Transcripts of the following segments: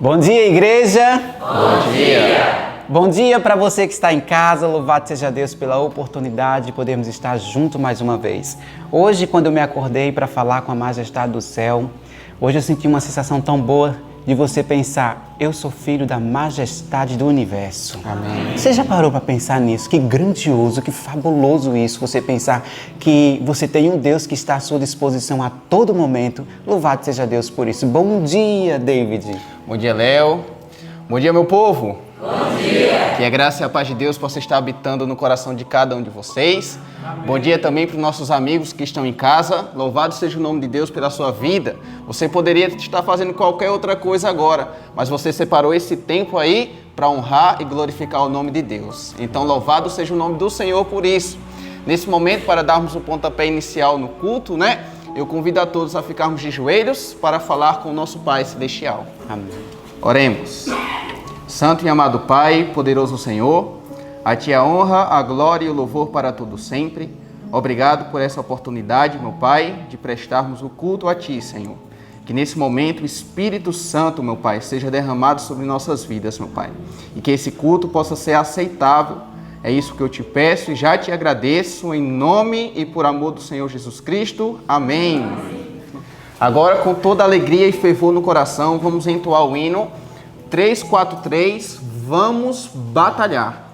Bom dia, igreja! Bom dia! Bom dia para você que está em casa, louvado seja Deus pela oportunidade de podermos estar juntos mais uma vez. Hoje, quando eu me acordei para falar com a majestade do céu, hoje eu senti uma sensação tão boa de você pensar, eu sou filho da majestade do universo. Amém. Você já parou para pensar nisso? Que grandioso, que fabuloso isso, você pensar que você tem um Deus que está à sua disposição a todo momento. Louvado seja Deus por isso. Bom dia, David. Bom dia, Léo. Bom dia, meu povo. Bom dia. Que a graça e a paz de Deus possa estar habitando no coração de cada um de vocês. Amém. Bom dia também para os nossos amigos que estão em casa. Louvado seja o nome de Deus pela sua vida. Você poderia estar fazendo qualquer outra coisa agora, mas você separou esse tempo aí para honrar e glorificar o nome de Deus. Então, louvado seja o nome do Senhor por isso. Nesse momento, para darmos o pontapé inicial no culto, eu convido a todos a ficarmos de joelhos para falar com o nosso Pai Celestial. Amém. Oremos. Santo e amado Pai, poderoso Senhor, a Ti a honra, a glória e o louvor para todo sempre. Obrigado por essa oportunidade, meu Pai, de prestarmos o culto a Ti, Senhor. Que nesse momento o Espírito Santo, meu Pai, seja derramado sobre nossas vidas, meu Pai. E que esse culto possa ser aceitável. É isso que eu te peço e já te agradeço em nome e por amor do Senhor Jesus Cristo. Amém. Agora, com toda alegria e fervor no coração, vamos entoar o hino 343, vamos batalhar.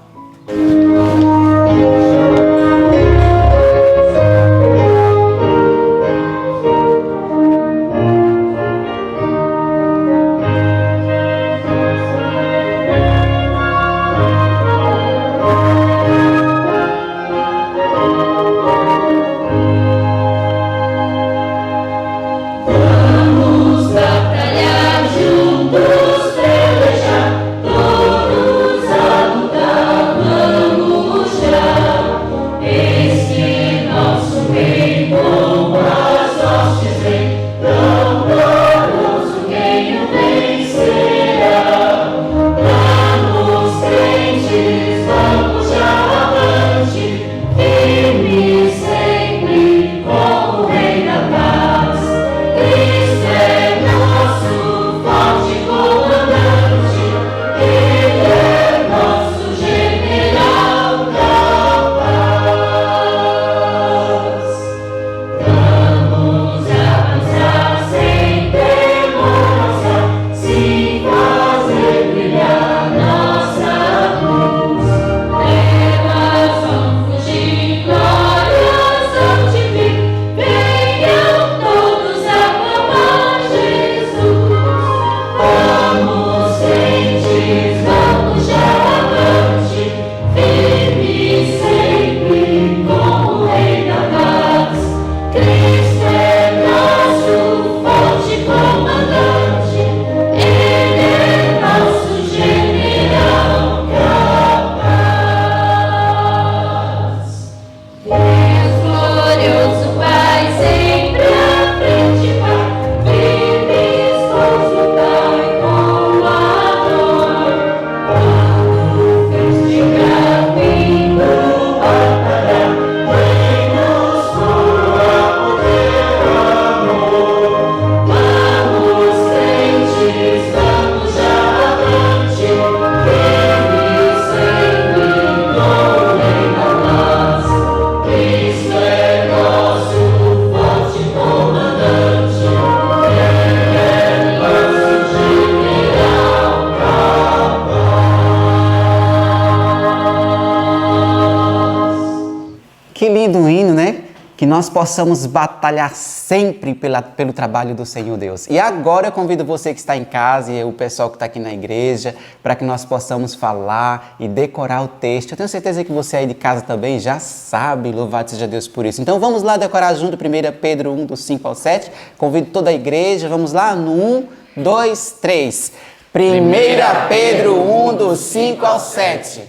Que lindo hino, né? Que nós possamos batalhar sempre pelo trabalho do Senhor Deus. E agora eu convido você que está em casa e o pessoal que está aqui na igreja para que nós possamos falar e decorar o texto. Eu tenho certeza que você aí de casa também já sabe, louvado seja Deus por isso. Então vamos lá decorar junto 1 Pedro 1, do 5 ao 7. Convido toda a igreja, vamos lá no 1, 2, 3. 1 Pedro 1, do 5 ao 7.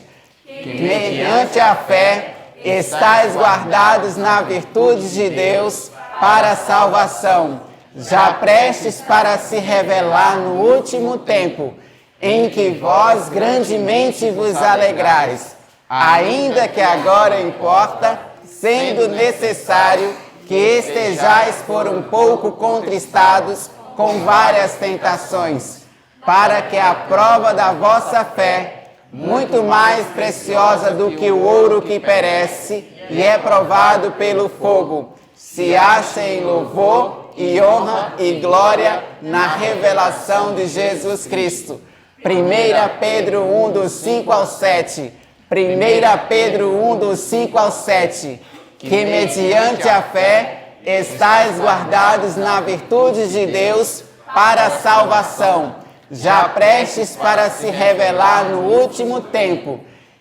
Mediante a fé estais guardados na virtude de Deus para a salvação, já prestes para se revelar no último tempo, em que vós grandemente vos alegrais, ainda que agora importa, sendo necessário que estejais por um pouco contristados com várias tentações, para que a prova da vossa fé, muito mais preciosa do que o ouro que perece e é provado pelo fogo, se ache em louvor e honra e glória na revelação de Jesus Cristo. 1 Pedro 1, do 5 ao 7. 1 Pedro 1, do 5 ao 7. Que mediante a fé estáis guardados na virtude de Deus para a salvação, já prestes para se revelar no último tempo,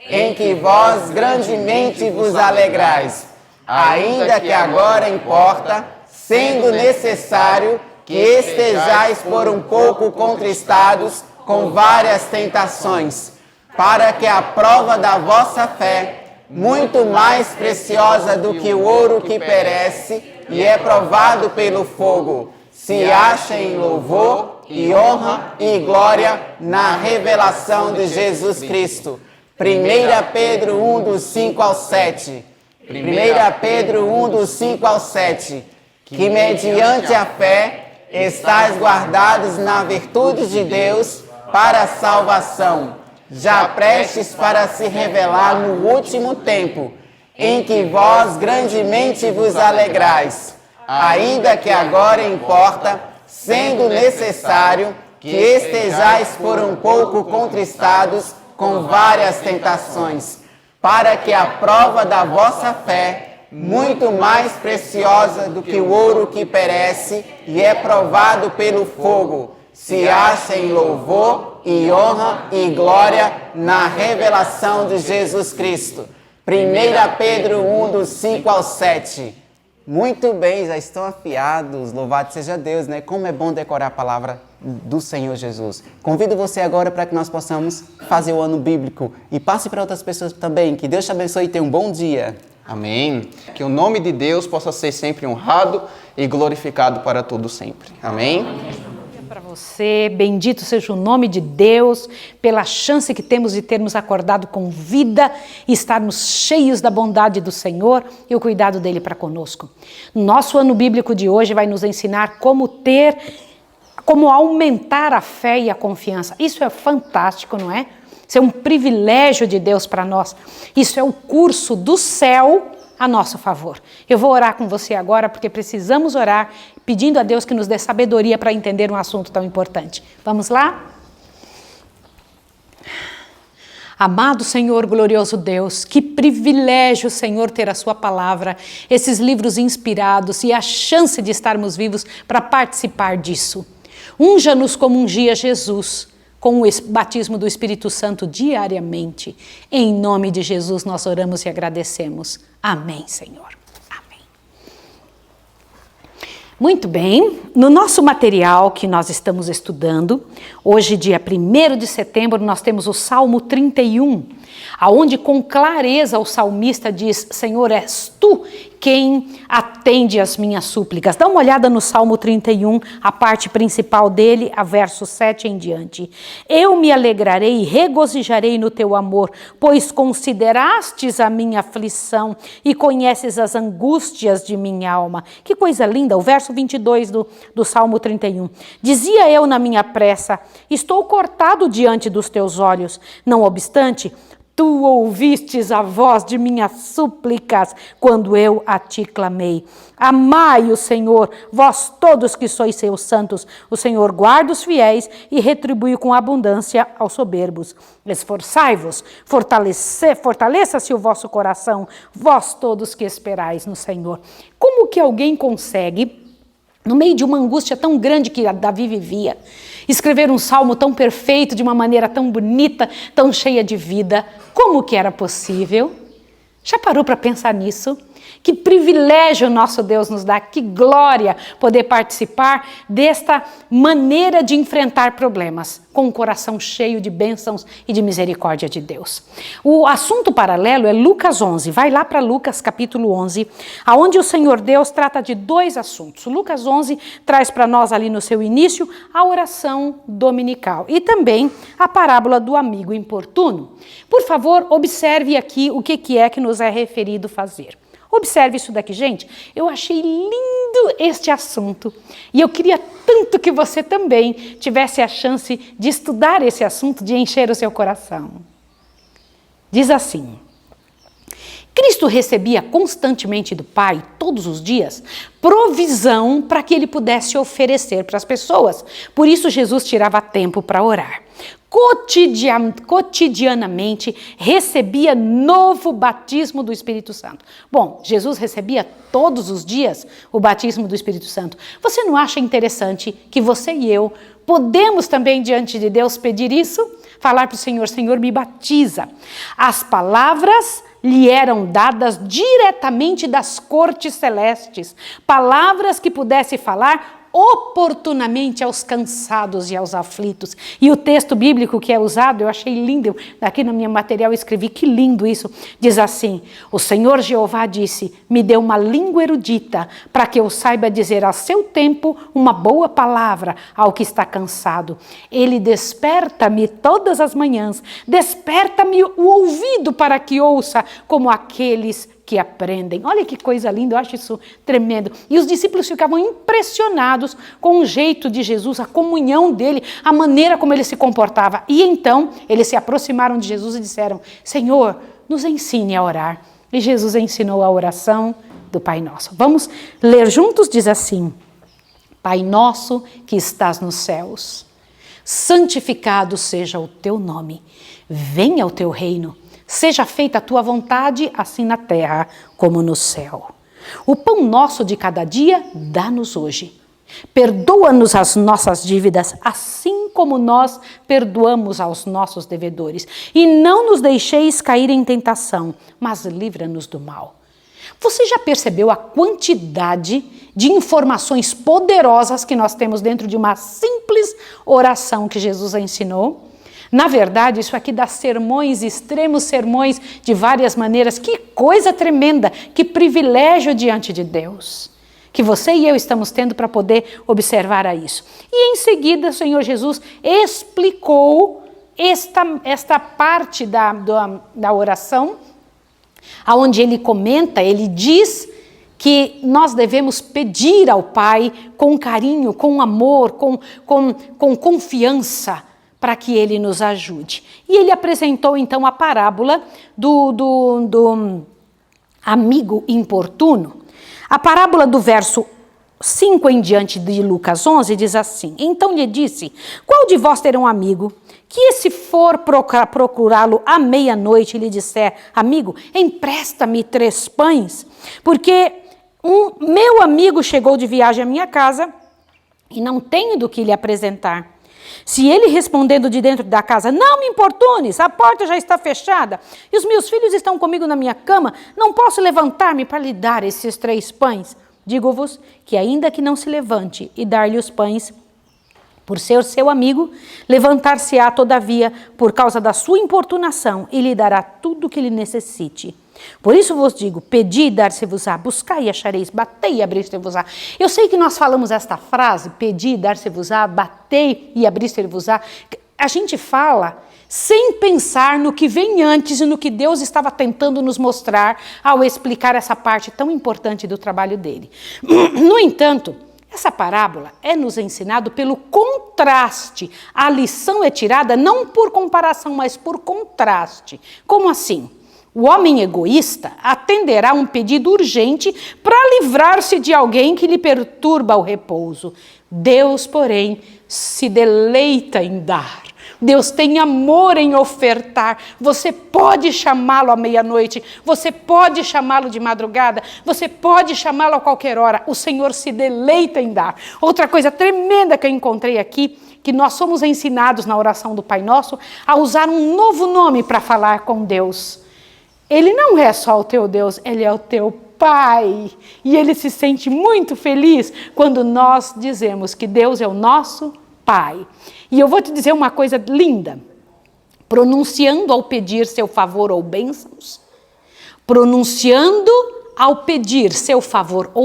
em que vós grandemente vos alegrais, ainda que agora importa, sendo necessário que estejais por um pouco contristados com várias tentações, para que a prova da vossa fé, muito mais preciosa do que o ouro que perece e é provado pelo fogo, se ache em louvor e honra e glória na revelação de Jesus Cristo. 1 Pedro 1, do 5 ao 7. 1 Pedro 1, do 5 ao 7. Que mediante a fé estáis guardados na virtude de Deus para a salvação, já prestes para se revelar no último tempo, em que vós grandemente vos alegrais, ainda que agora importa, sendo necessário que estejais por um pouco contristados com várias tentações, para que a prova da vossa fé, muito mais preciosa do que o ouro que perece e é provado pelo fogo, se ache em louvor e honra e glória na revelação de Jesus Cristo. 1 Pedro 1, do 5 ao 7. Muito bem, já estão afiados, louvado seja Deus, né? Como é bom decorar a palavra do Senhor Jesus. Convido você agora para que nós possamos fazer o ano bíblico e passe para outras pessoas também. Que Deus te abençoe e tenha um bom dia. Amém. Que o nome de Deus possa ser sempre honrado e glorificado para todo sempre. Amém. Para você, bendito seja o nome de Deus, pela chance que temos de termos acordado com vida e estarmos cheios da bondade do Senhor e o cuidado dele para conosco. Nosso ano bíblico de hoje vai nos ensinar como aumentar a fé e a confiança. Isso é fantástico, não é? Isso é um privilégio de Deus para nós. Isso é o curso do céu a nosso favor. Eu vou orar com você agora porque precisamos orar pedindo a Deus que nos dê sabedoria para entender um assunto tão importante. Vamos lá? Amado Senhor, glorioso Deus, que privilégio, Senhor, ter a sua palavra, esses livros inspirados e a chance de estarmos vivos para participar disso. Unja-nos como ungia Jesus, com o batismo do Espírito Santo diariamente. Em nome de Jesus nós oramos e agradecemos. Amém, Senhor. Amém. Muito bem, no nosso material que nós estamos estudando, hoje, dia 1º de setembro, nós temos o Salmo 31, aonde com clareza o salmista diz: Senhor, és tu quem atende às minhas súplicas. Dá uma olhada no Salmo 31, a parte principal dele, a verso 7 em diante. Eu me alegrarei e regozijarei no teu amor, pois considerastes a minha aflição e conheces as angústias de minha alma. Que coisa linda, o verso 22 do Salmo 31. Dizia eu na minha pressa: estou cortado diante dos teus olhos. Não obstante, tu ouvistes a voz de minhas súplicas quando eu a ti clamei. Amai o Senhor, vós todos que sois seus santos. O Senhor guarda os fiéis e retribui com abundância aos soberbos. Esforçai-vos, fortaleça-se o vosso coração, vós todos que esperais no Senhor. Como que alguém consegue, no meio de uma angústia tão grande que Davi vivia, escrever um salmo tão perfeito, de uma maneira tão bonita, tão cheia de vida? Como que era possível? Já parou para pensar nisso? Que privilégio nosso Deus nos dá, que glória poder participar desta maneira de enfrentar problemas, com o coração cheio de bênçãos e de misericórdia de Deus. O assunto paralelo é Lucas 11, vai lá para Lucas capítulo 11, onde o Senhor Deus trata de dois assuntos. Lucas 11 traz para nós ali no seu início a oração dominical e também a parábola do amigo importuno. Por favor, observe aqui o que é que nos é referido fazer. Observe isso daqui, gente. Eu achei lindo este assunto e eu queria tanto que você também tivesse a chance de estudar esse assunto, de encher o seu coração. Diz assim: Cristo recebia constantemente do Pai, todos os dias, provisão para que ele pudesse oferecer para as pessoas. Por isso Jesus tirava tempo para orar. Cotidianamente recebia novo batismo do Espírito Santo. Bom, Jesus recebia todos os dias o batismo do Espírito Santo. Você não acha interessante que você e eu podemos também diante de Deus pedir isso? Falar para o Senhor: Senhor, me batiza. As palavras lhe eram dadas diretamente das cortes celestes, palavras que pudesse falar oportunamente aos cansados e aos aflitos. E o texto bíblico que é usado, eu achei lindo, aqui no meu material eu escrevi, que lindo isso, diz assim: o Senhor Jeová disse, me deu uma língua erudita, para que eu saiba dizer a seu tempo uma boa palavra ao que está cansado. Ele desperta-me todas as manhãs, desperta-me o ouvido para que ouça como aqueles que aprendem. Olha que coisa linda, eu acho isso tremendo. E os discípulos ficavam impressionados com o jeito de Jesus, a comunhão dele, a maneira como ele se comportava. E então eles se aproximaram de Jesus e disseram: Senhor, nos ensine a orar. E Jesus ensinou a oração do Pai Nosso. Vamos ler juntos, diz assim: Pai nosso que estás nos céus, santificado seja o teu nome, venha o teu reino. Seja feita a tua vontade, assim na terra como no céu. O pão nosso de cada dia, dá-nos hoje. Perdoa-nos as nossas dívidas, assim como nós perdoamos aos nossos devedores. E não nos deixeis cair em tentação, mas livra-nos do mal. Você já percebeu a quantidade de informações poderosas que nós temos dentro de uma simples oração que Jesus ensinou? Na verdade, isso aqui dá sermões, extremos sermões de várias maneiras. Que coisa tremenda, que privilégio diante de Deus, que você e eu estamos tendo para poder observar a isso. E em seguida, o Senhor Jesus explicou esta parte da oração, onde ele comenta, ele diz que nós devemos pedir ao Pai com carinho, com amor, com confiança, para que ele nos ajude. E ele apresentou então a parábola do amigo importuno. A parábola do verso 5 em diante de Lucas 11 diz assim: Então lhe disse, qual de vós terá um amigo, que se for procurá-lo à meia-noite e lhe disser, amigo, empresta-me 3 pães, porque meu amigo chegou de viagem à minha casa e não tenho do que lhe apresentar. Se ele respondendo de dentro da casa, não me importunes, a porta já está fechada e os meus filhos estão comigo na minha cama, não posso levantar-me para lhe dar esses 3 pães. Digo-vos que ainda que não se levante e dar-lhe os pães, por ser seu amigo, levantar-se-á todavia por causa da sua importunação e lhe dará tudo o que lhe necessite. Por isso vos digo, pedi e dar-se-vos-á, buscai e achareis, batei e abrir-se-vos-á. Eu sei que nós falamos esta frase, pedi e dar-se-vos-á, batei e abrir-se-vos-á. A gente fala sem pensar no que vem antes e no que Deus estava tentando nos mostrar ao explicar essa parte tão importante do trabalho dele. No entanto, essa parábola é nos ensinado pelo contraste. A lição é tirada não por comparação, mas por contraste. Como assim? O homem egoísta atenderá a um pedido urgente para livrar-se de alguém que lhe perturba o repouso. Deus, porém, se deleita em dar. Deus tem amor em ofertar. Você pode chamá-lo à meia-noite, você pode chamá-lo de madrugada, você pode chamá-lo a qualquer hora. O Senhor se deleita em dar. Outra coisa tremenda que eu encontrei aqui, que nós somos ensinados na oração do Pai Nosso a usar um novo nome para falar com Deus. Ele não é só o teu Deus, ele é o teu Pai. E ele se sente muito feliz quando nós dizemos que Deus é o nosso Pai. E eu vou te dizer uma coisa linda. Pronunciando ao pedir seu favor ou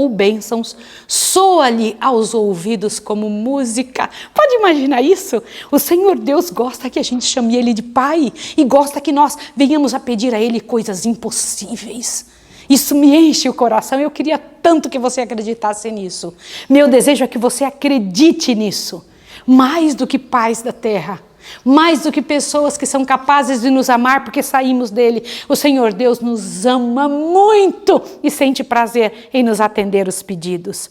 bênçãos, soa-lhe aos ouvidos como música. Pode imaginar isso? O Senhor Deus gosta que a gente chame Ele de Pai e gosta que nós venhamos a pedir a Ele coisas impossíveis. Isso me enche o coração. Eu queria tanto que você acreditasse nisso. Meu desejo é que você acredite nisso. Mais do que pais da terra. Mais do que pessoas que são capazes de nos amar porque saímos dele. O Senhor Deus nos ama muito e sente prazer em nos atender os pedidos.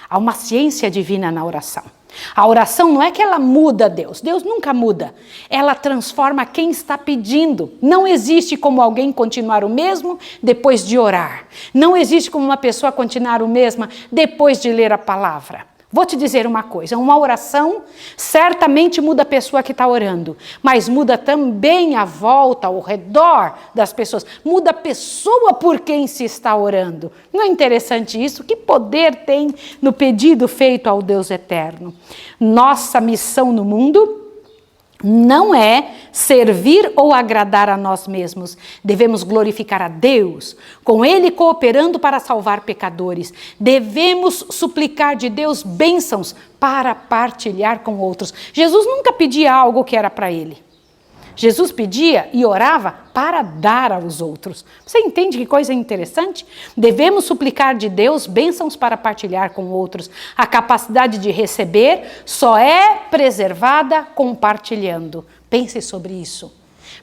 Há uma ciência divina na oração. A oração não é que ela muda Deus. Deus nunca muda. Ela transforma quem está pedindo. Não existe como alguém continuar o mesmo depois de orar. Não existe como uma pessoa continuar o mesmo depois de ler a palavra. Vou te dizer uma coisa, uma oração certamente muda a pessoa que está orando, mas muda também a volta, ao redor das pessoas, muda a pessoa por quem se está orando. Não é interessante isso? Que poder tem no pedido feito ao Deus eterno? Nossa missão no mundo não é servir ou agradar a nós mesmos. Devemos glorificar a Deus, com Ele cooperando para salvar pecadores. Devemos suplicar de Deus bênçãos para partilhar com outros. Jesus nunca pedia algo que era para Ele. Jesus pedia e orava para dar aos outros. Você entende que coisa interessante? Devemos suplicar de Deus bênçãos para partilhar com outros. A capacidade de receber só é preservada compartilhando. Pense sobre isso.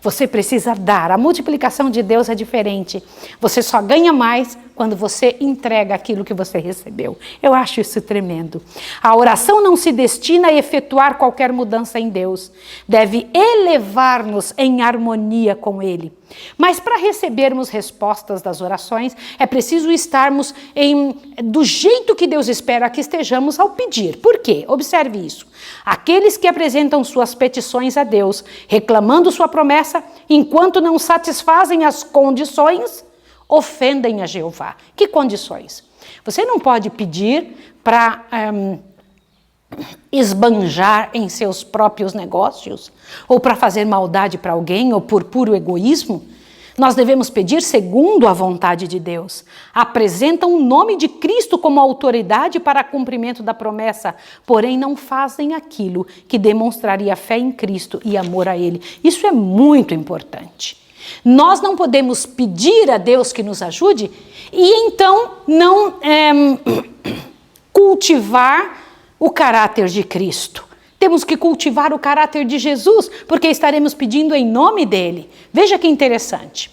Você precisa dar. A multiplicação de Deus é diferente. Você só ganha mais quando você entrega aquilo que você recebeu. Eu acho isso tremendo. A oração não se destina a efetuar qualquer mudança em Deus. Deve elevar-nos em harmonia com Ele. Mas para recebermos respostas das orações, é preciso estarmos do jeito que Deus espera que estejamos ao pedir. Por quê? Observe isso. Aqueles que apresentam suas petições a Deus, reclamando sua promessa, enquanto não satisfazem as condições, ofendem a Jeová. Que condições? Você não pode pedir para esbanjar em seus próprios negócios, ou para fazer maldade para alguém, ou por puro egoísmo. Nós devemos pedir segundo a vontade de Deus. Apresentam o nome de Cristo como autoridade para cumprimento da promessa, porém não fazem aquilo que demonstraria fé em Cristo e amor a Ele. Isso é muito importante. Nós não podemos pedir a Deus que nos ajude e então não cultivar o caráter de Cristo. Temos que cultivar o caráter de Jesus, porque estaremos pedindo em nome dele. Veja que interessante.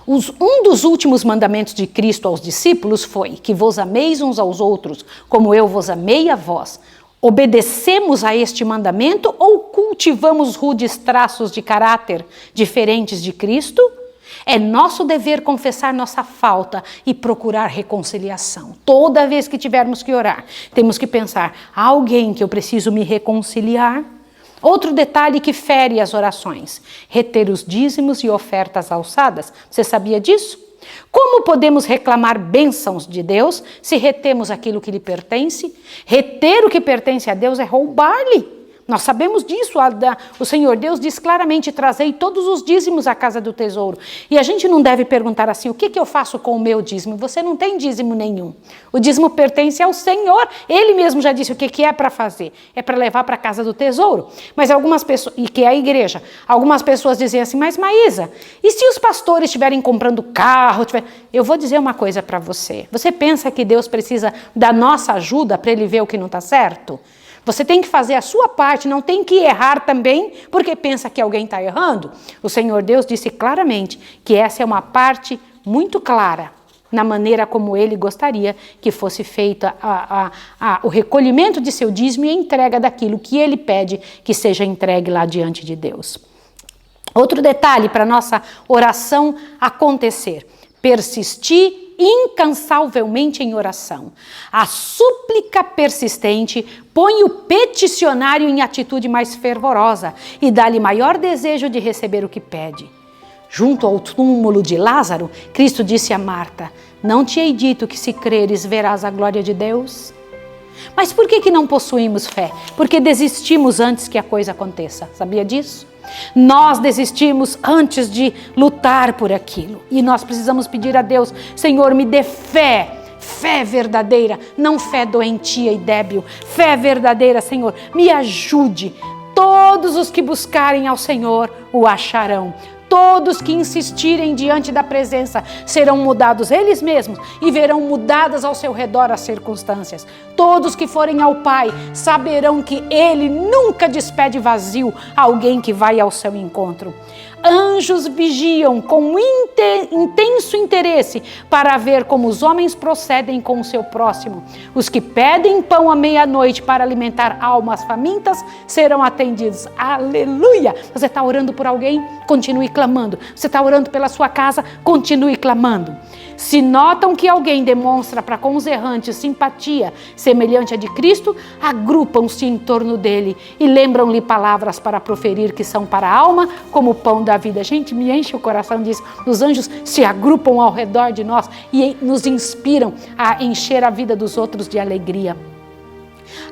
Um dos últimos mandamentos de Cristo aos discípulos foi que vos ameis uns aos outros, como eu vos amei a vós. Obedecemos a este mandamento ou cultivamos rudes traços de caráter diferentes de Cristo? É nosso dever confessar nossa falta e procurar reconciliação. Toda vez que tivermos que orar, temos que pensar, há alguém que eu preciso me reconciliar? Outro detalhe que fere as orações, reter os dízimos e ofertas alçadas. Você sabia disso? Como podemos reclamar bênçãos de Deus se retemos aquilo que lhe pertence? Reter o que pertence a Deus é roubar-lhe. Nós sabemos disso, o Senhor Deus diz claramente, trazei todos os dízimos à casa do tesouro. E a gente não deve perguntar assim, o que eu faço com o meu dízimo? Você não tem dízimo nenhum. O dízimo pertence ao Senhor. Ele mesmo já disse o que é para fazer. É para levar para a casa do tesouro. Mas algumas pessoas, e que é a igreja, algumas pessoas dizem assim, mas Maísa, e se os pastores estiverem comprando carro? Eu vou dizer uma coisa para você. Você pensa que Deus precisa da nossa ajuda para ele ver o que não está certo? Você tem que fazer a sua parte, não tem que errar também, porque pensa que alguém está errando. O Senhor Deus disse claramente que essa é uma parte muito clara na maneira como Ele gostaria que fosse feita o recolhimento de seu dízimo e a entrega daquilo que Ele pede que seja entregue lá diante de Deus. Outro detalhe para nossa oração acontecer, persistir incansavelmente em oração. A súplica persistente põe o peticionário em atitude mais fervorosa e dá-lhe maior desejo de receber o que pede. Junto ao túmulo de Lázaro, Cristo disse a Marta, não te hei dito que se creres verás a glória de Deus? Mas por que não possuímos fé? Porque desistimos antes que a coisa aconteça. Sabia disso? Nós desistimos antes de lutar por aquilo. E nós precisamos pedir a Deus, Senhor, me dê fé. Fé verdadeira, não fé doentia e débil. Fé verdadeira, Senhor, me ajude. Todos os que buscarem ao Senhor o acharão. todos que insistirem diante da presença serão mudados eles mesmos e verão mudadas ao seu redor as circunstâncias. Todos que forem ao Pai saberão que Ele nunca despede vazio alguém que vai ao seu encontro. Anjos vigiam com intenso interesse para ver como os homens procedem com o seu próximo. Os que pedem pão à meia-noite para alimentar almas famintas serão atendidos. Aleluia! Você está orando por alguém? Continue clamando. Você está orando pela sua casa? Continue clamando. Se notam que alguém demonstra para com os errantes simpatia semelhante à de Cristo, agrupam-se em torno dele e lembram-lhe palavras para proferir que são para a alma como o pão da vida. Gente, me enche o coração disso. Os anjos se agrupam ao redor de nós e nos inspiram a encher a vida dos outros de alegria.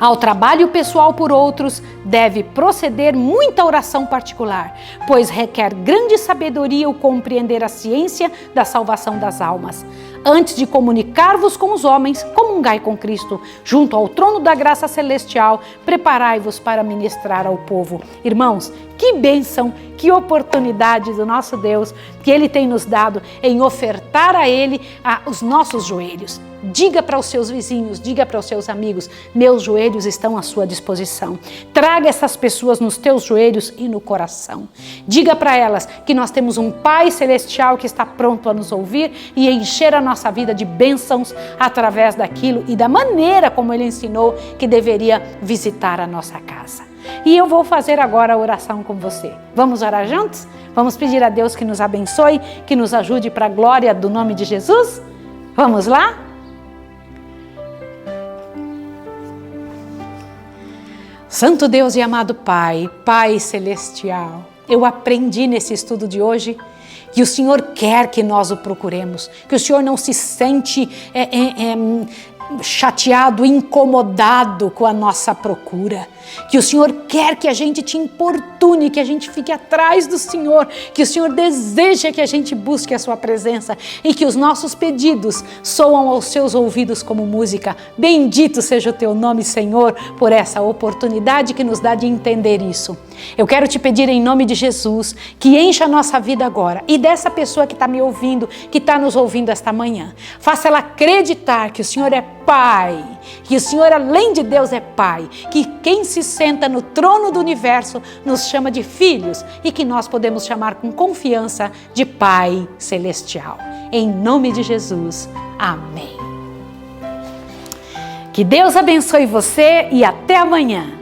Ao trabalho pessoal por outros, deve proceder muita oração particular, pois requer grande sabedoria o compreender a ciência da salvação das almas. Antes de comunicar-vos com os homens, comungai com Cristo. Junto ao trono da graça celestial, preparai-vos para ministrar ao povo. Irmãos, que bênção, que oportunidade do nosso Deus que Ele tem nos dado em ofertar a Ele os nossos joelhos. Diga para os seus vizinhos, diga para os seus amigos, meus joelhos estão à sua disposição. Traga essas pessoas nos teus joelhos e no coração. Diga para elas que nós temos um Pai Celestial que está pronto a nos ouvir e encher a nossa vida de bênçãos através daquilo e da maneira como Ele ensinou que deveria visitar a nossa casa. E eu vou fazer agora a oração com você. Vamos orar juntos? Vamos pedir a Deus que nos abençoe, que nos ajude para a glória do nome de Jesus? Vamos lá? Santo Deus e amado Pai, Pai Celestial, eu aprendi nesse estudo de hoje que o Senhor quer que nós o procuremos, que o Senhor não se sente chateado, incomodado com a nossa procura, que o Senhor quer que a gente te importune, que a gente fique atrás do Senhor, que o Senhor deseja que a gente busque a sua presença e que os nossos pedidos soam aos seus ouvidos como música. Bendito seja o teu nome, Senhor, por essa oportunidade que nos dá de entender isso. Eu quero te pedir em nome de Jesus que encha a nossa vida agora e dessa pessoa que está me ouvindo, que está nos ouvindo esta manhã. Faça ela acreditar que o Senhor é Pai, que o Senhor além de Deus é Pai, que quem se senta no trono do universo nos chama de filhos e que nós podemos chamar com confiança de Pai Celestial. Em nome de Jesus, amém. Que Deus abençoe você e até amanhã.